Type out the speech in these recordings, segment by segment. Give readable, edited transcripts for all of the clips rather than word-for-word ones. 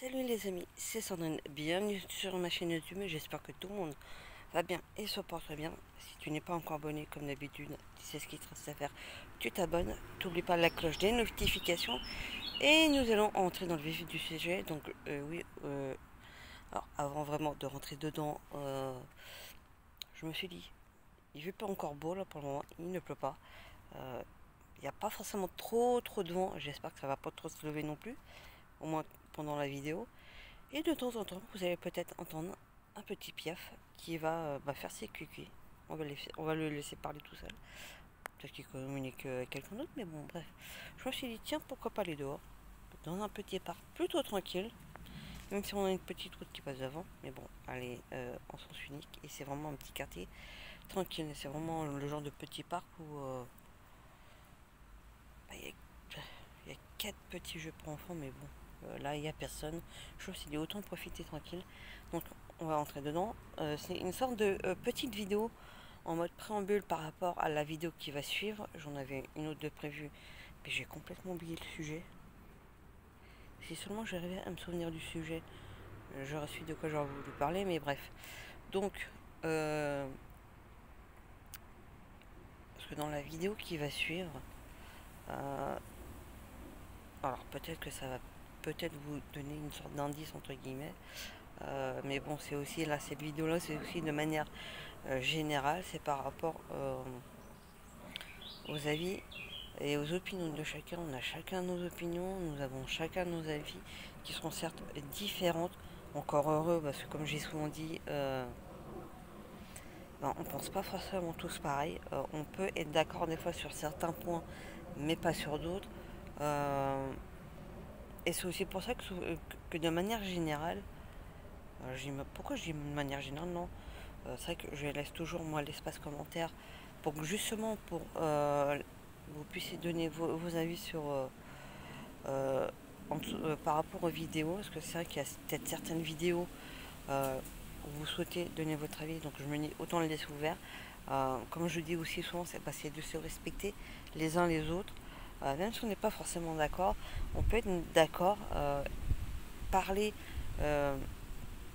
Salut les amis, c'est Sandrine, bienvenue sur ma chaîne YouTube, j'espère que tout le monde va bien et se porte bien. Si tu n'es pas encore abonné comme d'habitude, tu sais ce qu'il te reste à faire, tu t'abonnes, n'oublie pas la cloche des notifications et nous allons entrer dans le vif du sujet. Donc alors avant vraiment de rentrer dedans, je me suis dit, il fait pas encore beau là pour le moment, il ne pleut pas, il n'y a pas forcément trop de vent, j'espère que ça va pas trop se lever non plus, au moins pendant la vidéo. Et de temps en temps, vous allez peut-être entendre un petit piaf qui va faire ses cucuis. On va le laisser parler tout seul. Peut-être qu'il communique avec quelqu'un d'autre, mais bon, bref. Je me suis dit, tiens, pourquoi pas aller dehors, dans un petit parc plutôt tranquille, même si on a une petite route qui passe devant. Mais bon, allez, en sens unique, et c'est vraiment un petit quartier tranquille. C'est vraiment le genre de petit parc où il y a 4 petits jeux pour enfants, mais bon, là, il n'y a personne. Je me suis dit, autant profiter tranquille. Donc, on va entrer dedans. C'est une sorte de petite vidéo en mode préambule par rapport à la vidéo qui va suivre. J'en avais une autre de prévue, mais j'ai complètement oublié le sujet. Si seulement j'arrivais à me souvenir du sujet, j'aurais su de quoi j'aurais voulu parler, mais bref. Donc, parce que dans la vidéo qui va suivre, euh, alors peut-être que ça va peut-être vous donner une sorte d'indice entre guillemets, mais bon, c'est aussi là, cette vidéo-là, c'est aussi de manière générale, c'est par rapport aux avis et aux opinions de chacun. On a chacun nos opinions, nous avons chacun nos avis qui seront certes différentes. Encore heureux, parce que comme j'ai souvent dit, on pense pas forcément tous pareil. On peut être d'accord des fois sur certains points, mais pas sur d'autres. Et c'est aussi pour ça que de manière générale, pourquoi je dis de manière générale, non, c'est vrai que je laisse toujours moi l'espace commentaire pour que justement vous puissiez donner vos avis sur euh, par rapport aux vidéos, parce que c'est vrai qu'il y a peut-être certaines vidéos où vous souhaitez donner votre avis, donc je me dis autant le laisser ouvert. Comme je dis aussi souvent, c'est de se respecter les uns les autres. Même si on n'est pas forcément d'accord, on peut être d'accord, parler, euh,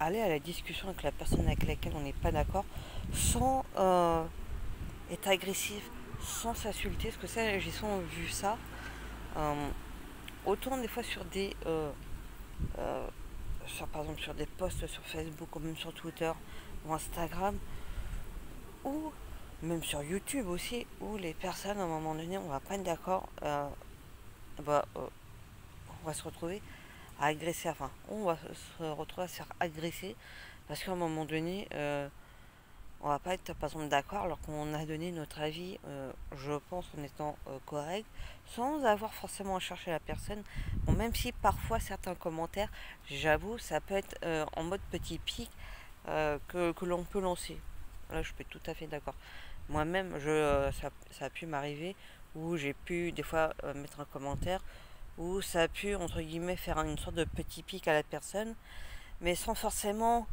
aller à la discussion avec la personne avec laquelle on n'est pas d'accord, sans être agressif, sans s'insulter, parce que ça, j'ai souvent vu ça. Euh, Autant des fois sur euh, par exemple sur des posts sur Facebook ou même sur Twitter ou Instagram, ou même sur YouTube aussi, où les personnes à un moment donné, on va pas être d'accord, on va se retrouver à agresser, enfin, on va se retrouver à se faire agresser parce qu'à un moment donné, on va pas être par exemple d'accord alors qu'on a donné notre avis, je pense en étant correct, sans avoir forcément à chercher la personne. Bon, même si parfois certains commentaires, j'avoue, ça peut être en mode petit pic que l'on peut lancer. Là, je suis tout à fait d'accord. Moi-même, ça a pu m'arriver où j'ai pu des fois mettre un commentaire où ça a pu entre guillemets faire une sorte de petit pic à la personne, mais sans forcément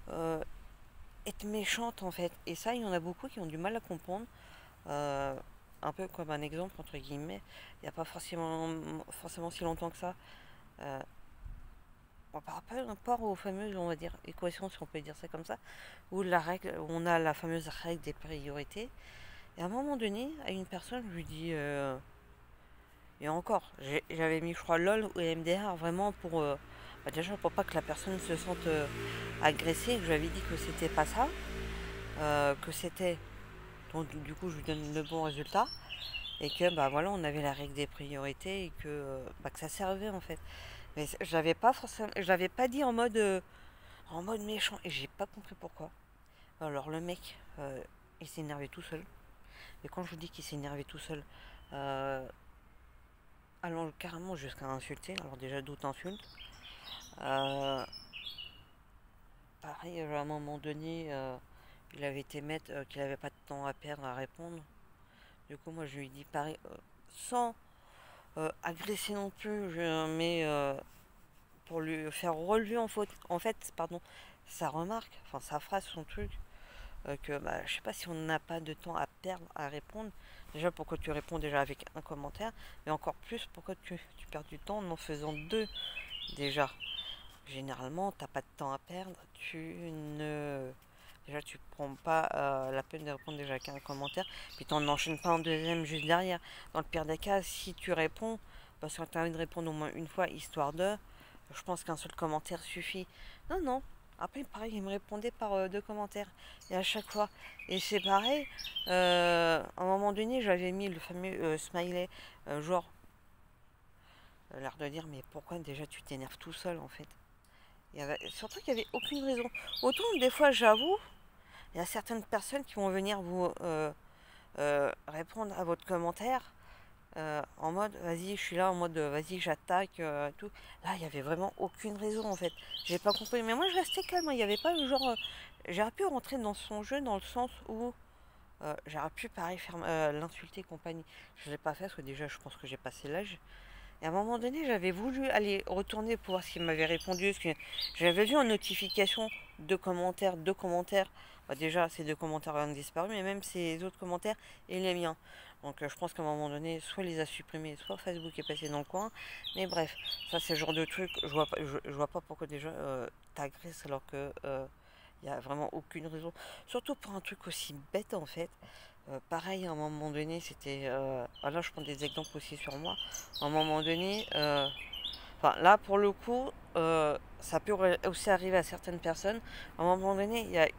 euh, être méchante en fait. Et ça, il y en a beaucoup qui ont du mal à comprendre. Euh, un peu comme un exemple entre guillemets, il n'y a pas forcément si longtemps que ça. Euh, par rapport aux fameuses, on va dire, équations, si on peut dire ça comme ça, où on a la fameuse règle des priorités. Et à un moment donné, à une personne, je lui dis, et encore, j'avais mis, je crois, LOL ou MDR vraiment pour, déjà pour pas que la personne se sente agressée. Je lui avais dit que c'était pas ça, que c'était, donc du coup, je lui donne le bon résultat et que bah voilà, on avait la règle des priorités et que ça servait en fait. Mais je l'avais pas forcément, je l'avais pas dit en mode méchant et j'ai pas compris pourquoi. Alors le mec, il s'est énervé tout seul. Et quand je vous dis qu'il s'est énervé tout seul, euh, allant carrément jusqu'à insulter, alors déjà d'autres insultes. Euh, Pareil, à un moment donné, il avait été mettre qu'il n'avait pas de temps à perdre à répondre. Du coup, moi, je lui dis pareil, sans agresser non plus, mais pour lui faire relever en fait, pardon, sa remarque, enfin sa phrase, son truc, que bah, je sais pas si on n'a pas de temps à perdre à répondre. Déjà, pourquoi tu réponds déjà avec un commentaire, mais encore plus, pourquoi tu perds du temps en en faisant deux déjà. généralement, t'as pas de temps à perdre. Déjà, tu prends pas la peine de répondre déjà qu'à un commentaire, puis t'en enchaînes pas un deuxième juste derrière. Dans le pire des cas, si tu réponds, parce que t'as envie de répondre au moins une fois, histoire de, je pense qu'un seul commentaire suffit. Non, non. Après, pareil, il me répondait par deux commentaires. Et à chaque fois. Et c'est pareil. À un moment donné, j'avais mis le fameux smiley, genre, l'air de dire, mais pourquoi déjà tu t'énerves tout seul en fait. Surtout qu'il n'y avait aucune raison. Autant des fois, j'avoue, il y a certaines personnes qui vont venir vous répondre à votre commentaire en mode vas-y, je suis là, en mode vas-y, j'attaque, tout. Là, il n'y avait vraiment aucune raison en fait. J'ai pas compris. Mais moi, je restais calme. Il n'y avait pas le genre. J'aurais pu rentrer dans son jeu dans le sens où j'aurais pu pareil faire l'insulter et compagnie. Je ne l'ai pas fait parce que déjà, je pense que j'ai passé l'âge. Et à un moment donné, j'avais voulu aller retourner pour voir ce qu'il m'avait répondu. Parce que j'avais vu en notification deux commentaires. Bah, déjà, ces deux commentaires ont disparu, mais même ces autres commentaires et les miens. Donc je pense qu'à un moment donné, soit il les a supprimés, soit Facebook est passé dans le coin. Mais bref, ça c'est le genre de truc, je vois pas pourquoi déjà t'agresses alors que il n'y a vraiment aucune raison. Surtout pour un truc aussi bête en fait. Pareil, à un moment donné, c'était. Là, je prends des exemples aussi sur moi. À un moment donné, enfin, là, pour le coup, ça peut aussi arriver à certaines personnes. À un moment donné, il y a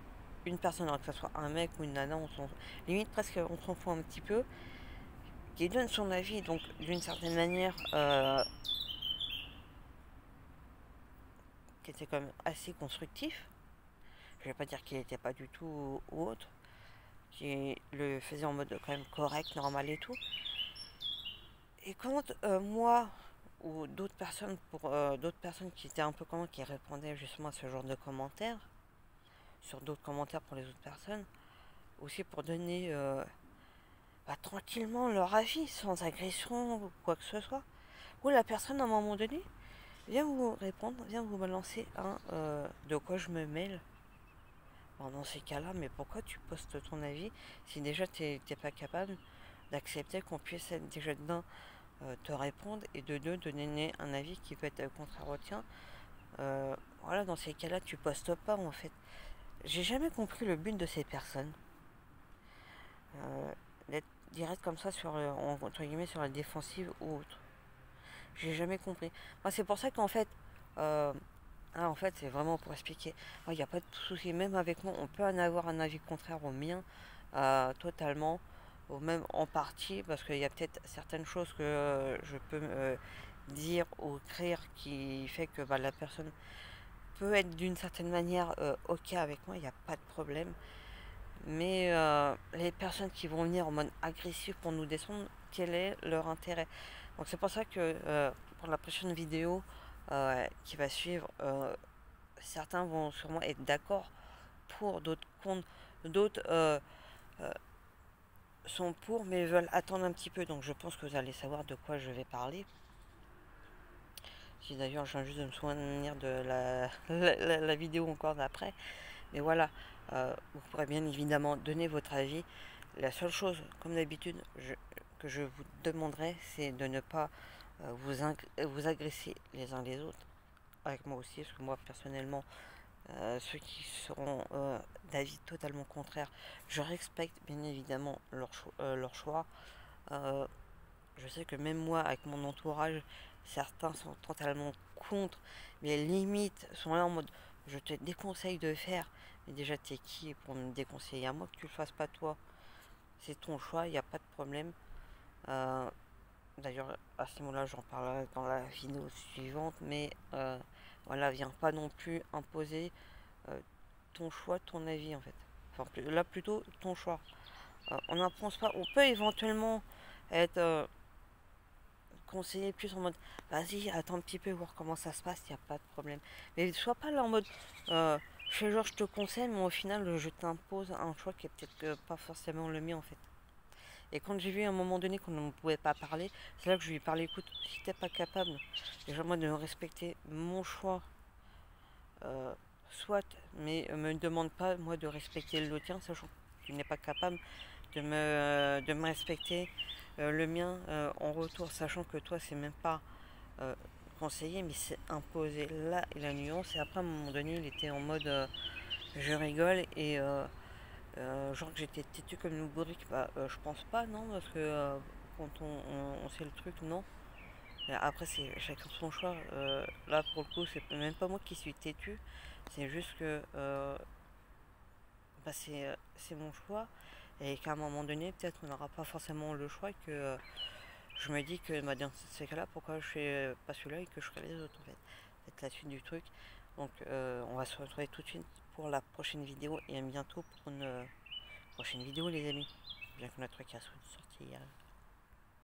une personne, alors que ce soit un mec ou une nana, limite presque, on s'en fout un petit peu, qui donne son avis, donc d'une certaine manière, qui était quand même assez constructif. Je vais pas dire qu'il n'était pas du tout ou autre, qui le faisait en mode quand même correct, normal et tout. Et quand moi ou d'autres personnes qui étaient un peu comme moi qui répondaient justement à ce genre de commentaires sur d'autres commentaires pour les autres personnes, aussi pour donner tranquillement leur avis sans agression ou quoi que ce soit, où la personne à un moment donné vient vous répondre, vient vous balancer un de quoi je me mêle. Bon, dans ces cas-là, mais pourquoi tu postes ton avis si déjà t'es pas capable d'accepter qu'on puisse être déjà d'un te répondre et de deux donner un avis qui peut être contraire au tien. Voilà, dans ces cas-là, tu postes pas en fait. J'ai jamais compris le but de ces personnes. D'être direct comme ça sur entre guillemets sur la défensive ou autre. J'ai jamais compris. Moi, c'est pour ça qu'en fait, euh, en fait, c'est vraiment pour expliquer. Il n'y a pas de souci, même avec moi, on peut en avoir un avis contraire au mien, totalement, ou même en partie, parce qu'il y a peut-être certaines choses que je peux dire ou écrire qui fait que bah, la personne peut être d'une certaine manière ok avec moi, il n'y a pas de problème. Mais les personnes qui vont venir en mode agressif pour nous descendre, quel est leur intérêt? Donc c'est pour ça que pour la prochaine vidéo qui va suivre, certains vont sûrement être d'accord pour, d'autres contre, d'autres euh, sont pour mais veulent attendre un petit peu. Donc je pense que vous allez savoir de quoi je vais parler. Si d'ailleurs je viens juste de me souvenir de la vidéo encore d'après. Mais voilà, vous pourrez bien évidemment donner votre avis. La seule chose, comme d'habitude, que je vous demanderai, c'est de ne pas vous agresser les uns les autres. Avec moi aussi, parce que moi personnellement, ceux qui seront d'avis totalement contraire, je respecte bien évidemment leur choix. Euh, je sais que même moi, avec mon entourage, certains sont totalement contre, mais limite sont là en mode je te déconseille de faire. Mais déjà, t'es qui pour me déconseiller à moi que tu le fasses pas toi? C'est ton choix, il n'y a pas de problème. Euh, D'ailleurs, à ce moment-là, j'en parlerai dans la vidéo suivante, mais voilà, viens pas non plus imposer euh, ton choix, ton avis en fait. Enfin, là plutôt ton choix. On n'en pense pas, on peut éventuellement être conseiller plus en mode vas-y, attends un petit peu, voir comment ça se passe, il n'y a pas de problème. Mais sois pas là en mode je fais genre je te conseille, mais au final je t'impose un choix qui est peut-être pas forcément le mien en fait. Et quand j'ai vu à un moment donné qu'on ne pouvait pas parler, c'est là que je lui ai parlé écoute, si t'es pas capable, déjà moi de respecter mon choix, soit, mais me demande pas moi de respecter le tien, sachant que tu n'es pas capable de me respecter le mien en retour, sachant que toi c'est même pas conseillé, mais c'est imposé. Là, et la nuance. Et après, à un moment donné, il était en mode je rigole et genre que j'étais têtu comme une bourrique. Bah, je pense pas, non, parce que quand on sait le truc, non. Et après, c'est chacun son choix. Là, pour le coup, c'est même pas moi qui suis têtu. C'est juste que bah, c'est mon choix. Et qu'à un moment donné, peut-être on n'aura pas forcément le choix. Que je me dis que bah, dans ces cas-là, pourquoi je fais pas celui-là et que je ferai les autres en fait. C'est la suite du truc. Donc, on va se retrouver tout de suite pour la prochaine vidéo et à bientôt pour une prochaine vidéo, les amis. Bien que notre truc a sorti